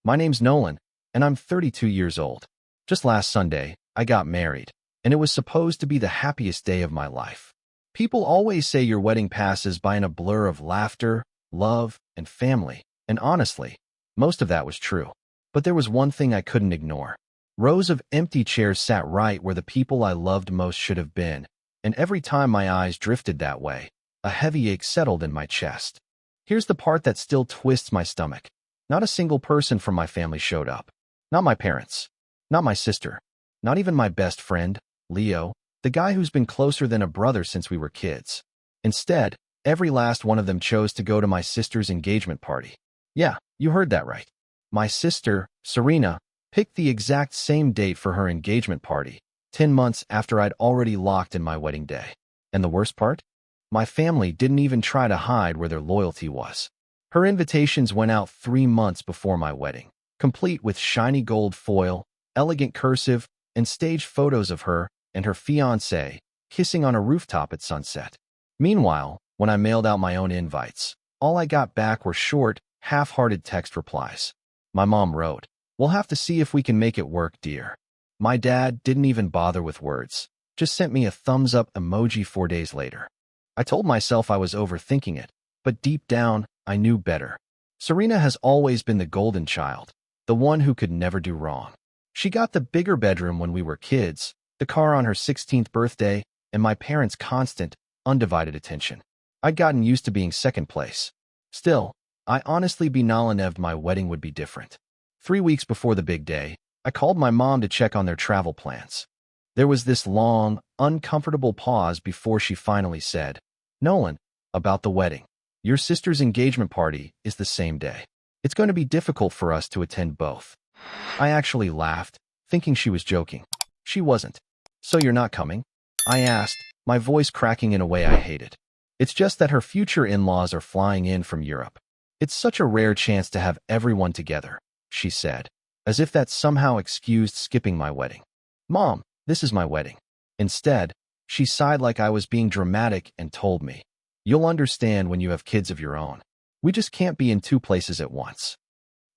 My name's Nolan, and I'm 32 years old. Just last Sunday, I got married, and it was supposed to be the happiest day of my life. People always say your wedding passes by in a blur of laughter, love, and family, and honestly, most of that was true. But there was one thing I couldn't ignore. Rows of empty chairs sat right where the people I loved most should have been, and every time my eyes drifted that way, a heavy ache settled in my chest. Here's the part that still twists my stomach. Not a single person from my family showed up. Not my parents. Not my sister. Not even my best friend, Leo, the guy who's been closer than a brother since we were kids. Instead, every last one of them chose to go to my sister's engagement party. Yeah, you heard that right. My sister, Serena, picked the exact same date for her engagement party, 10 months after I'd already locked in my wedding day. And the worst part? My family didn't even try to hide where their loyalty was. Her invitations went out 3 months before my wedding, complete with shiny gold foil, elegant cursive, and staged photos of her and her fiancé kissing on a rooftop at sunset. Meanwhile, when I mailed out my own invites, all I got back were short, half-hearted text replies. My mom wrote, "We'll have to see if we can make it work, dear." My dad didn't even bother with words, just sent me a thumbs-up emoji 4 days later. I told myself I was overthinking it, but deep down, I knew better. Serena has always been the golden child, the one who could never do wrong. She got the bigger bedroom when we were kids, the car on her 16th birthday, and my parents' constant, undivided attention. I'd gotten used to being second place. Still, I honestly believed my wedding would be different. 3 weeks before the big day, I called my mom to check on their travel plans. There was this long, uncomfortable pause before she finally said, "Nolan, about the wedding. Your sister's engagement party is the same day. It's going to be difficult for us to attend both." I actually laughed, thinking she was joking. She wasn't. "So you're not coming?" I asked, my voice cracking in a way I hated. "It's just that her future in-laws are flying in from Europe. It's such a rare chance to have everyone together," she said, as if that somehow excused skipping my wedding. "Mom, this is my wedding." Instead, she sighed like I was being dramatic and told me, "You'll understand when you have kids of your own. We just can't be in 2 places at once."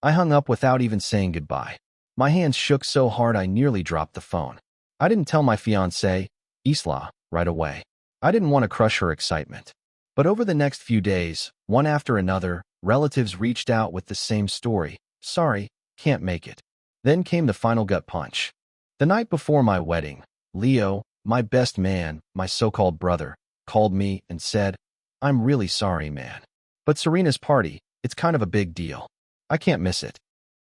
I hung up without even saying goodbye. My hands shook so hard I nearly dropped the phone. I didn't tell my fiancée, Isla, right away. I didn't want to crush her excitement. But over the next few days, one after another, relatives reached out with the same story. "Sorry, can't make it." Then came the final gut punch. The night before my wedding, Leo, my best man, my so-called brother, called me and said, "I'm really sorry, man. But Serena's party, it's kind of a big deal. I can't miss it."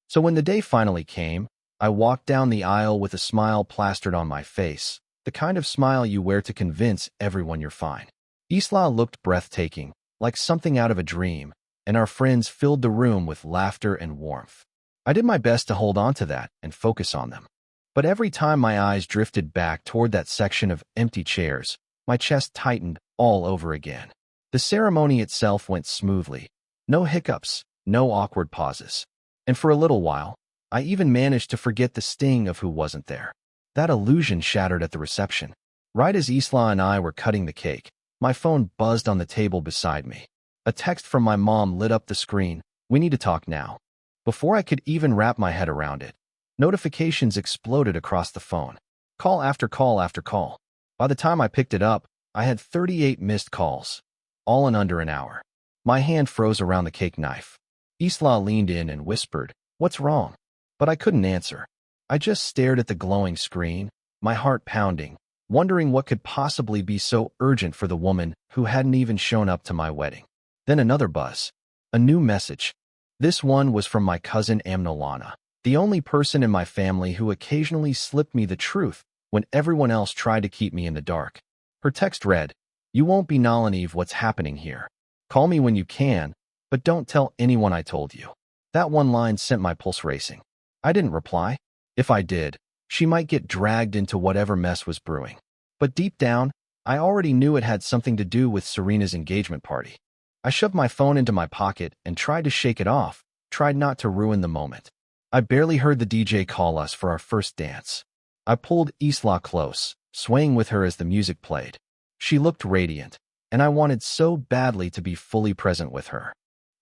So when the day finally came, I walked down the aisle with a smile plastered on my face, the kind of smile you wear to convince everyone you're fine. Isla looked breathtaking, like something out of a dream, and our friends filled the room with laughter and warmth. I did my best to hold on to that and focus on them. But every time my eyes drifted back toward that section of empty chairs, my chest tightened all over again. The ceremony itself went smoothly. No hiccups, no awkward pauses. And for a little while, I even managed to forget the sting of who wasn't there. That illusion shattered at the reception. Right as Isla and I were cutting the cake, my phone buzzed on the table beside me. A text from my mom lit up the screen. "We need to talk now." Before I could even wrap my head around it, notifications exploded across the phone. Call after call after call. By the time I picked it up, I had 38 missed calls, all in under an hour. My hand froze around the cake knife. Isla leaned in and whispered, "What's wrong?" But I couldn't answer. I just stared at the glowing screen, my heart pounding, wondering what could possibly be so urgent for the woman who hadn't even shown up to my wedding. Then another buzz. A new message. This one was from my cousin Amnolana, the only person in my family who occasionally slipped me the truth when everyone else tried to keep me in the dark. Her text read, "You won't be Nolan what's happening here. Call me when you can, but don't tell anyone I told you." That one line sent my pulse racing. I didn't reply. If I did, she might get dragged into whatever mess was brewing. But deep down, I already knew it had something to do with Serena's engagement party. I shoved my phone into my pocket and tried to shake it off, tried not to ruin the moment. I barely heard the DJ call us for our first dance. I pulled Isla close, swaying with her as the music played. She looked radiant, and I wanted so badly to be fully present with her.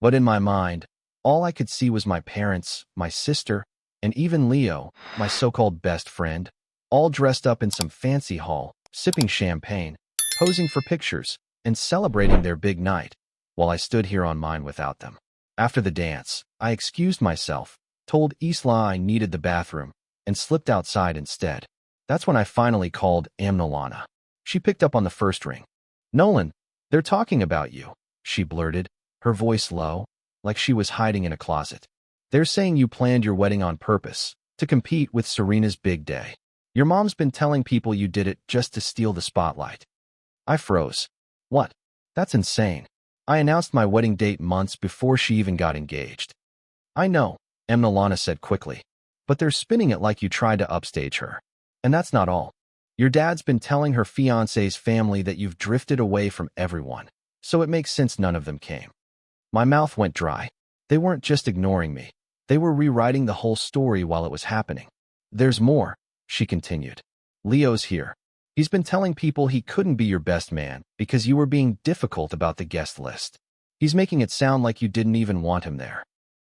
But in my mind, All I could see was my parents, my sister, and even Leo, my so-called best friend, all dressed up in some fancy hall, sipping champagne, posing for pictures, and celebrating their big night, while I stood here on mine without them. After the dance, I excused myself, told Isla I needed the bathroom, and slipped outside instead. That's when I finally called Nolan. She picked up on the first ring. "Nolan, they're talking about you," she blurted, her voice low, like she was hiding in a closet. "They're saying you planned your wedding on purpose, to compete with Serena's big day. Your mom's been telling people you did it just to steal the spotlight." I froze. What? That's insane. I announced my wedding date months before she even got engaged. "I know," Nolan said quickly, "but they're spinning it like you tried to upstage her. And that's not all. Your dad's been telling her fiancé's family that you've drifted away from everyone, so it makes sense none of them came." My mouth went dry. They weren't just ignoring me. They were rewriting the whole story while it was happening. "There's more," she continued. "Leo's here. He's been telling people he couldn't be your best man because you were being difficult about the guest list. He's making it sound like you didn't even want him there."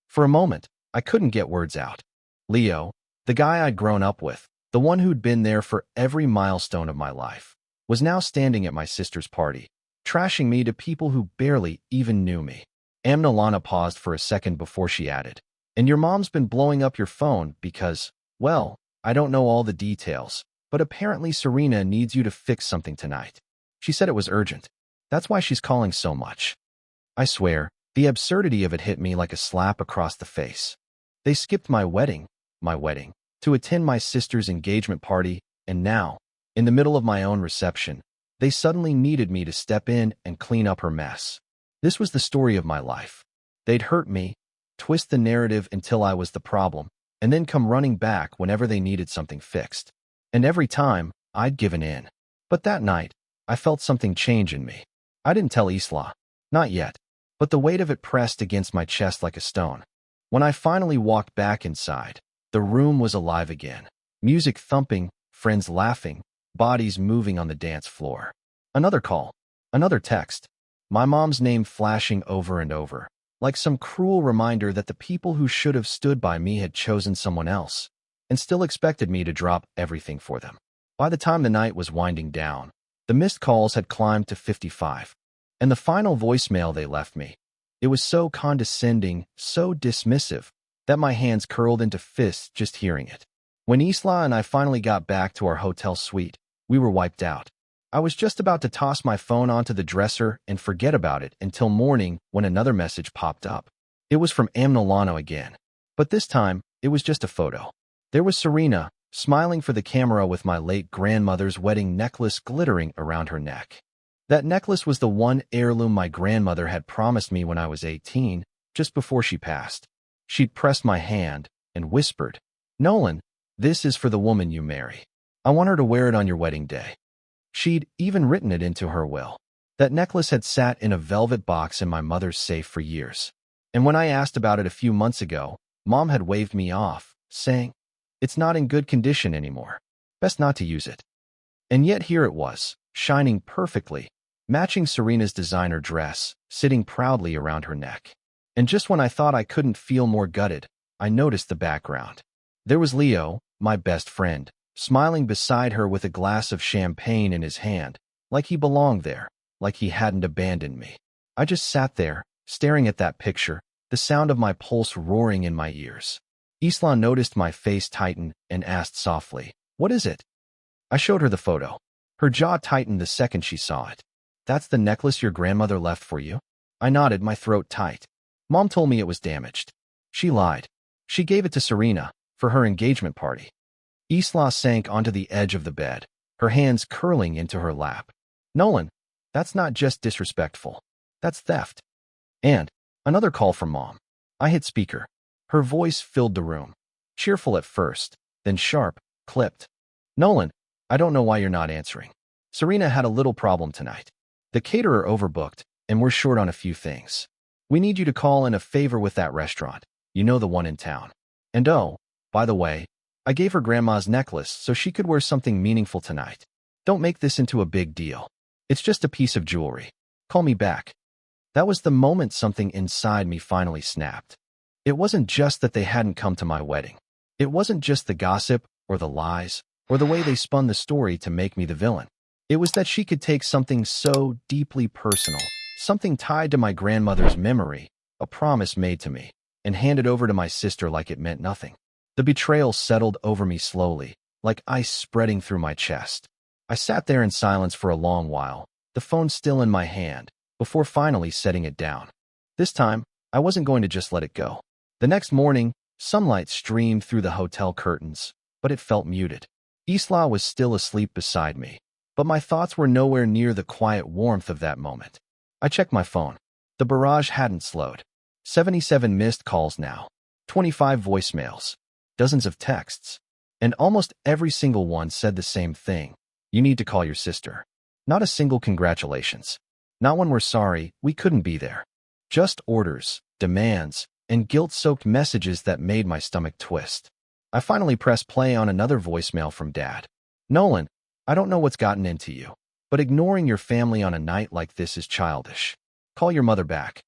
For a moment, I couldn't get words out. Leo, the guy I'd grown up with, the one who'd been there for every milestone of my life, was now standing at my sister's party, trashing me to people who barely even knew me. Nolan paused for a second before she added, "And your mom's been blowing up your phone because, well, I don't know all the details, but apparently Serena needs you to fix something tonight. She said it was urgent. That's why she's calling so much." I swear, the absurdity of it hit me like a slap across the face. They skipped my wedding, to attend my sister's engagement party, and now, in the middle of my own reception, they suddenly needed me to step in and clean up her mess. This was the story of my life. They'd hurt me, twist the narrative until I was the problem, and then come running back whenever they needed something fixed. And every time, I'd given in. But that night, I felt something change in me. I didn't tell Isla. Not yet. But the weight of it pressed against my chest like a stone. When I finally walked back inside, the room was alive again. Music thumping, friends laughing, bodies moving on the dance floor. Another call. Another text. My mom's name flashing over and over, like some cruel reminder that the people who should have stood by me had chosen someone else, and still expected me to drop everything for them. By the time the night was winding down, the missed calls had climbed to 55, and the final voicemail they left me, it was so condescending, so dismissive, that my hands curled into fists just hearing it. When Isla and I finally got back to our hotel suite, we were wiped out. I was just about to toss my phone onto the dresser and forget about it until morning when another message popped up. It was from Nolan again, but this time it was just a photo. There was Serena, smiling for the camera with my late grandmother's wedding necklace glittering around her neck. That necklace was the one heirloom my grandmother had promised me when I was 18, just before she passed. She'd pressed my hand and whispered, "Nolan, this is for the woman you marry. I want her to wear it on your wedding day." She'd even written it into her will. That necklace had sat in a velvet box in my mother's safe for years. And when I asked about it a few months ago, Mom had waved me off, saying, "It's not in good condition anymore. Best not to use it." And yet here it was, shining perfectly, matching Serena's designer dress, sitting proudly around her neck. And just when I thought I couldn't feel more gutted, I noticed the background. There was Leo, my best friend, smiling beside her with a glass of champagne in his hand, like he belonged there, like he hadn't abandoned me. I just sat there, staring at that picture, the sound of my pulse roaring in my ears. Isla noticed my face tighten and asked softly, "What is it?" I showed her the photo. Her jaw tightened the second she saw it. "That's the necklace your grandmother left for you?" I nodded, my throat tight. "Mom told me it was damaged." She lied. She gave it to Serena for her engagement party. Isla sank onto the edge of the bed, her hands curling into her lap. "Nolan, that's not just disrespectful. That's theft." And another call from Mom. I hit speaker. Her voice filled the room. Cheerful at first, then sharp, clipped. "Nolan, I don't know why you're not answering. Serena had a little problem tonight. The caterer overbooked, and we're short on a few things. We need you to call in a favor with that restaurant. You know, the one in town. And oh, by the way, I gave her grandma's necklace so she could wear something meaningful tonight. Don't make this into a big deal. It's just a piece of jewelry. Call me back." That was the moment something inside me finally snapped. It wasn't just that they hadn't come to my wedding. It wasn't just the gossip or the lies or the way they spun the story to make me the villain. It was that she could take something so deeply personal, something tied to my grandmother's memory, a promise made to me, and hand it over to my sister like it meant nothing. The betrayal settled over me slowly, like ice spreading through my chest. I sat there in silence for a long while, the phone still in my hand, before finally setting it down. This time, I wasn't going to just let it go. The next morning, sunlight streamed through the hotel curtains, but it felt muted. Isla was still asleep beside me, but my thoughts were nowhere near the quiet warmth of that moment. I checked my phone. The barrage hadn't slowed. 77 missed calls now, 25 voicemails, dozens of texts, and almost every single one said the same thing. You need to call your sister. Not a single congratulations. Not when we're sorry, we couldn't be there. Just orders, demands, and guilt-soaked messages that made my stomach twist. I finally pressed play on another voicemail from Dad. Nolan, I don't know what's gotten into you, but ignoring your family on a night like this is childish. Call your mother back.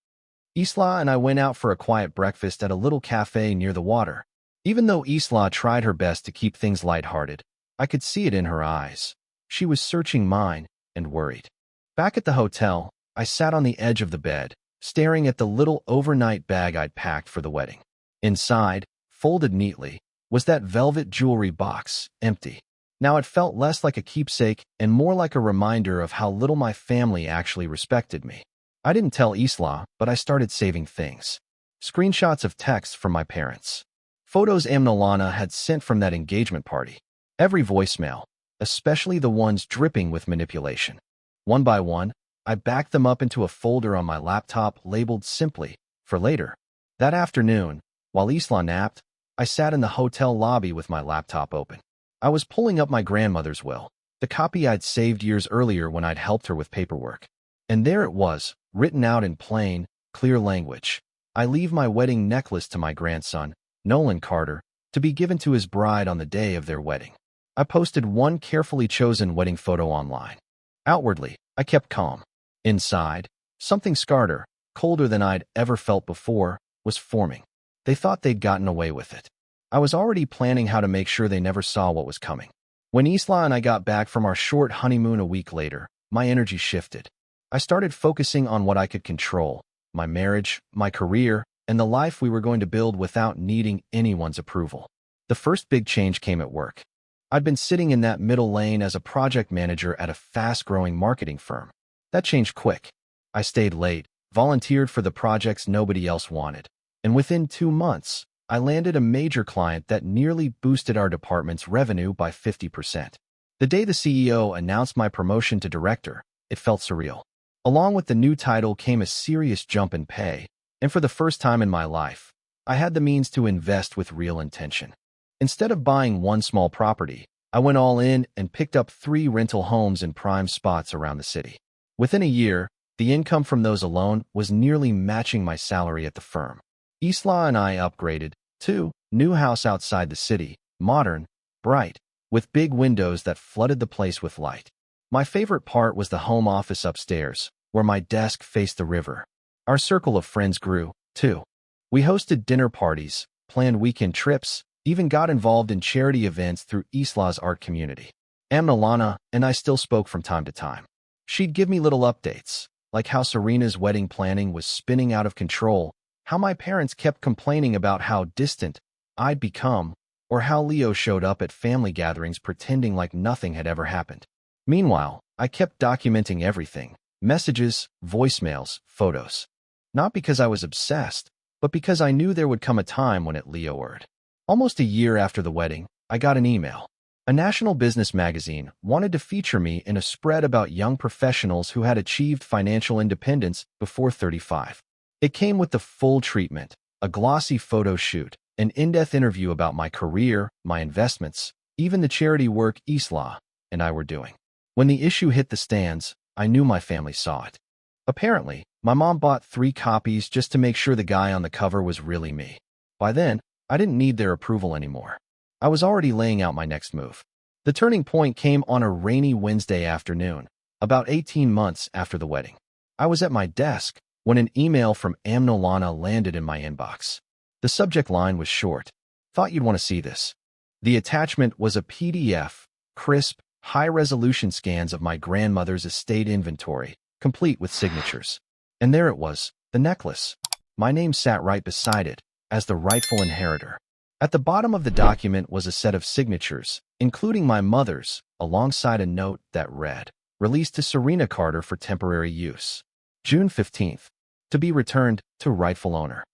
Isla and I went out for a quiet breakfast at a little cafe near the water. Even though Isla tried her best to keep things lighthearted, I could see it in her eyes. She was searching mine and worried. Back at the hotel, I sat on the edge of the bed, staring at the little overnight bag I'd packed for the wedding. Inside, folded neatly, was that velvet jewelry box, empty. Now it felt less like a keepsake and more like a reminder of how little my family actually respected me. I didn't tell Isla, but I started saving things. Screenshots of texts from my parents. Photos Nolan had sent from that engagement party. Every voicemail, especially the ones dripping with manipulation. One by one, I backed them up into a folder on my laptop labeled simply, for later. That afternoon, while Isla napped, I sat in the hotel lobby with my laptop open. I was pulling up my grandmother's will, the copy I'd saved years earlier when I'd helped her with paperwork. And there it was, written out in plain, clear language. I leave my wedding necklace to my grandson, Nolan Carter, to be given to his bride on the day of their wedding. I posted one carefully chosen wedding photo online. Outwardly, I kept calm. Inside, something scarred, colder than I'd ever felt before, was forming. They thought they'd gotten away with it. I was already planning how to make sure they never saw what was coming. When Isla and I got back from our short honeymoon a week later, my energy shifted. I started focusing on what I could control, my marriage, my career, and the life we were going to build without needing anyone's approval. The first big change came at work. I'd been sitting in that middle lane as a project manager at a fast-growing marketing firm. That changed quick. I stayed late, volunteered for the projects nobody else wanted, and within 2 months, I landed a major client that nearly boosted our department's revenue by 50%. The day the CEO announced my promotion to director, it felt surreal. Along with the new title came a serious jump in pay, and for the first time in my life, I had the means to invest with real intention. Instead of buying one small property, I went all in and picked up 3 rental homes in prime spots around the city. Within a year, the income from those alone was nearly matching my salary at the firm. Isla and I upgraded, too, new house outside the city, modern, bright, with big windows that flooded the place with light. My favorite part was the home office upstairs, where my desk faced the river. Our circle of friends grew, too. We hosted dinner parties, planned weekend trips, even got involved in charity events through Isla's art community. Nolan and I still spoke from time to time. She'd give me little updates, like how Serena's wedding planning was spinning out of control, how my parents kept complaining about how distant I'd become, or how Leo showed up at family gatherings pretending like nothing had ever happened. Meanwhile, I kept documenting everything, messages, voicemails, photos. Not because I was obsessed, but because I knew there would come a time when it Leo'd. Almost a year after the wedding, I got an email. A national business magazine wanted to feature me in a spread about young professionals who had achieved financial independence before 35. It came with the full treatment, a glossy photo shoot, an in-depth interview about my career, my investments, even the charity work Isla and I were doing. When the issue hit the stands, I knew my family saw it. Apparently, my mom bought 3 copies just to make sure the guy on the cover was really me. By then, I didn't need their approval anymore. I was already laying out my next move. The turning point came on a rainy Wednesday afternoon, about 18 months after the wedding. I was at my desk when an email from Nolan landed in my inbox. The subject line was short. Thought you'd want to see this. The attachment was a PDF, crisp, high-resolution scans of my grandmother's estate inventory, complete with signatures. And there it was, the necklace. My name sat right beside it, as the rightful inheritor. At the bottom of the document was a set of signatures, including my mother's, alongside a note that read, "Released to Serena Carter for temporary use. June 15th. To be returned to rightful owner."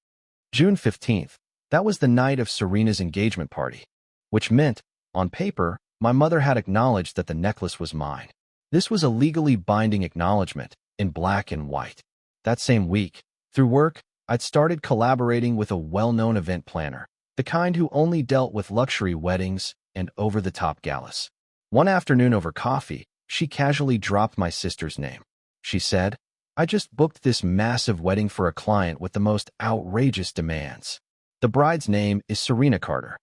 June 15th. That was the night of Serena's engagement party, which meant, on paper, my mother had acknowledged that the necklace was mine. This was a legally binding acknowledgement, in black and white. That same week, through work, I'd started collaborating with a well-known event planner, the kind who only dealt with luxury weddings and over-the-top galas. One afternoon over coffee, she casually dropped my sister's name. She said, "I just booked this massive wedding for a client with the most outrageous demands. The bride's name is Serena Carter."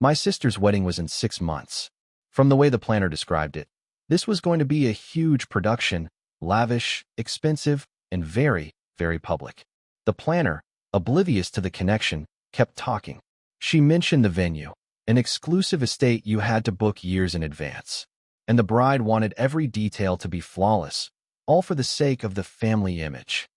My sister's wedding was in 6 months. From the way the planner described it, this was going to be a huge production, lavish, expensive, and very, very public. The planner, oblivious to the connection, kept talking. She mentioned the venue, an exclusive estate you had to book years in advance. And the bride wanted every detail to be flawless, all for the sake of the family image.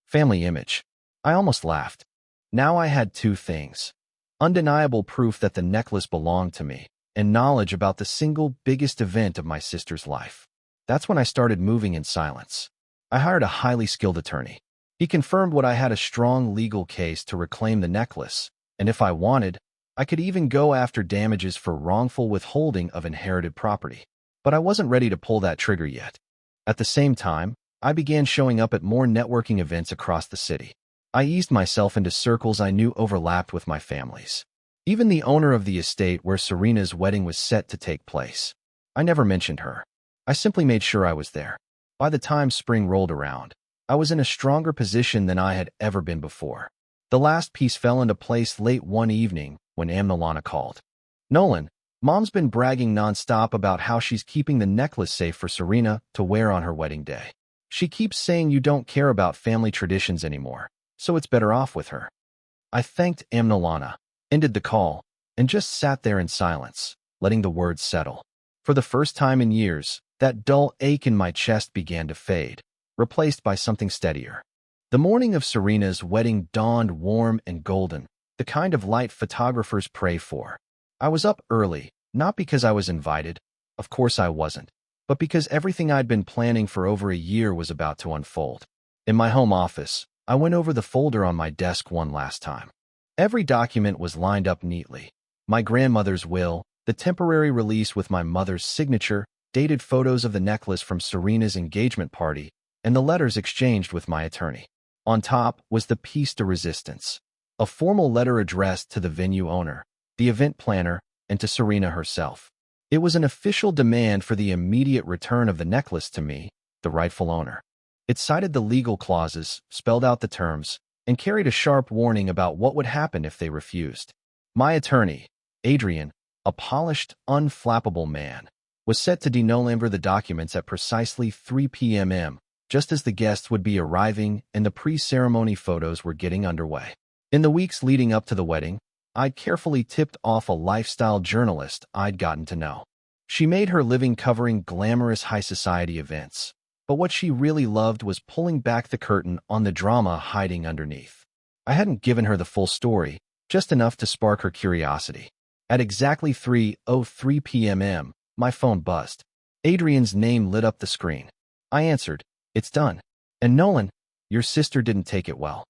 Family image. I almost laughed. Now I had two things: undeniable proof that the necklace belonged to me, and knowledge about the single biggest event of my sister's life. That's when I started moving in silence. I hired a highly skilled attorney. He confirmed what I had: a strong legal case to reclaim the necklace, and if I wanted, I could even go after damages for wrongful withholding of inherited property. But I wasn't ready to pull that trigger yet. At the same time, I began showing up at more networking events across the city. I eased myself into circles I knew overlapped with my family's. Even the owner of the estate where Serena's wedding was set to take place. I never mentioned her. I simply made sure I was there. By the time spring rolled around, I was in a stronger position than I had ever been before. The last piece fell into place late one evening when Nolan called. "Nolan, Mom's been bragging nonstop about how she's keeping the necklace safe for Serena to wear on her wedding day. She keeps saying you don't care about family traditions anymore, so it's better off with her." I thanked Nolan, ended the call, and just sat there in silence, letting the words settle. For the first time in years, that dull ache in my chest began to fade, replaced by something steadier. The morning of Serena's wedding dawned warm and golden, the kind of light photographers pray for. I was up early, not because I was invited, of course I wasn't, but because everything I'd been planning for over a year was about to unfold. In my home office, I went over the folder on my desk one last time. Every document was lined up neatly. My grandmother's will, the temporary release with my mother's signature, dated photos of the necklace from Serena's engagement party, and the letters exchanged with my attorney. On top was the piece de resistance, a formal letter addressed to the venue owner, the event planner, and to Serena herself. It was an official demand for the immediate return of the necklace to me, the rightful owner. It cited the legal clauses, spelled out the terms, and carried a sharp warning about what would happen if they refused. My attorney, Adrian, a polished, unflappable man, was set to denolamber the documents at precisely 3 p.m., just as the guests would be arriving and the pre-ceremony photos were getting underway. In the weeks leading up to the wedding, I'd carefully tipped off a lifestyle journalist I'd gotten to know. She made her living covering glamorous high society events, but what she really loved was pulling back the curtain on the drama hiding underneath. I hadn't given her the full story, just enough to spark her curiosity. At exactly 3:03 p.m., my phone buzzed. Adrian's name lit up the screen. I answered. "It's done. And Nolan, your sister didn't take it well."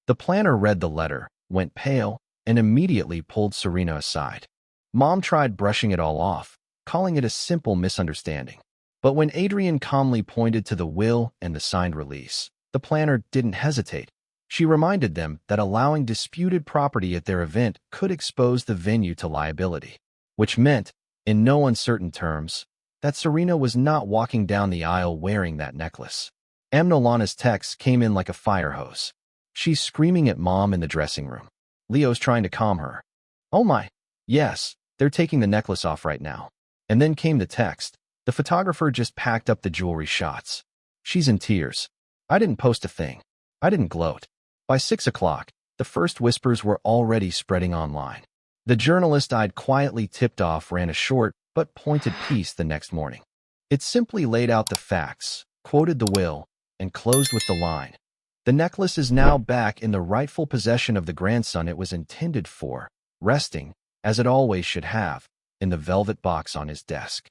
The planner read the letter, went pale, and immediately pulled Serena aside. Mom tried brushing it all off, calling it a simple misunderstanding. But when Adrian calmly pointed to the will and the signed release, the planner didn't hesitate. She reminded them that allowing disputed property at their event could expose the venue to liability, which meant, in no uncertain terms, that Serena was not walking down the aisle wearing that necklace. Nolan's text came in like a fire hose. She's screaming at Mom in the dressing room. Leo's trying to calm her. "Oh my, yes, they're taking the necklace off right now." And then came the text. The photographer just packed up the jewelry shots. "She's in tears. I didn't post a thing. I didn't gloat." By 6 o'clock, The first whispers were already spreading online. The journalist I'd quietly tipped off ran a short but pointed piece the next morning. It simply laid out the facts, quoted the will, and closed with the line, "The necklace is now back in the rightful possession of the grandson it was intended for, resting, as it always should have, in the velvet box on his desk."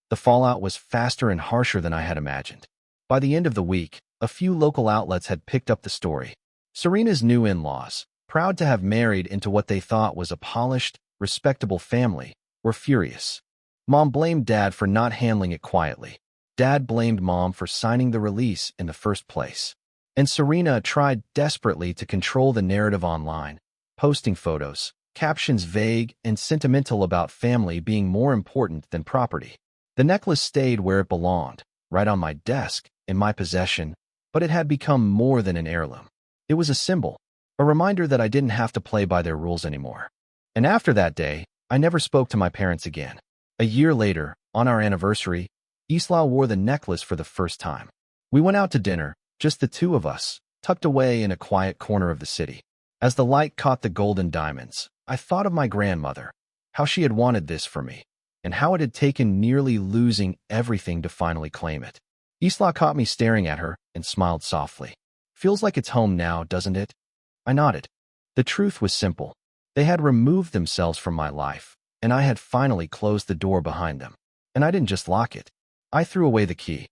The fallout was faster and harsher than I had imagined. By the end of the week, a few local outlets had picked up the story. Serena's new in-laws, proud to have married into what they thought was a polished, respectable family, were furious. Mom blamed Dad for not handling it quietly. Dad blamed Mom for signing the release in the first place. And Serena tried desperately to control the narrative online, posting photos, captions vague and sentimental about family being more important than property. The necklace stayed where it belonged, right on my desk, in my possession, but it had become more than an heirloom. It was a symbol, a reminder that I didn't have to play by their rules anymore. And after that day, I never spoke to my parents again. A year later, on our anniversary, Isla wore the necklace for the first time. We went out to dinner, just the two of us, tucked away in a quiet corner of the city. As the light caught the golden diamonds, I thought of my grandmother, how she had wanted this for me, and how it had taken nearly losing everything to finally claim it. Isla caught me staring at her and smiled softly. "Feels like it's home now, doesn't it?" I nodded. The truth was simple. They had removed themselves from my life, and I had finally closed the door behind them. And I didn't just lock it. I threw away the key.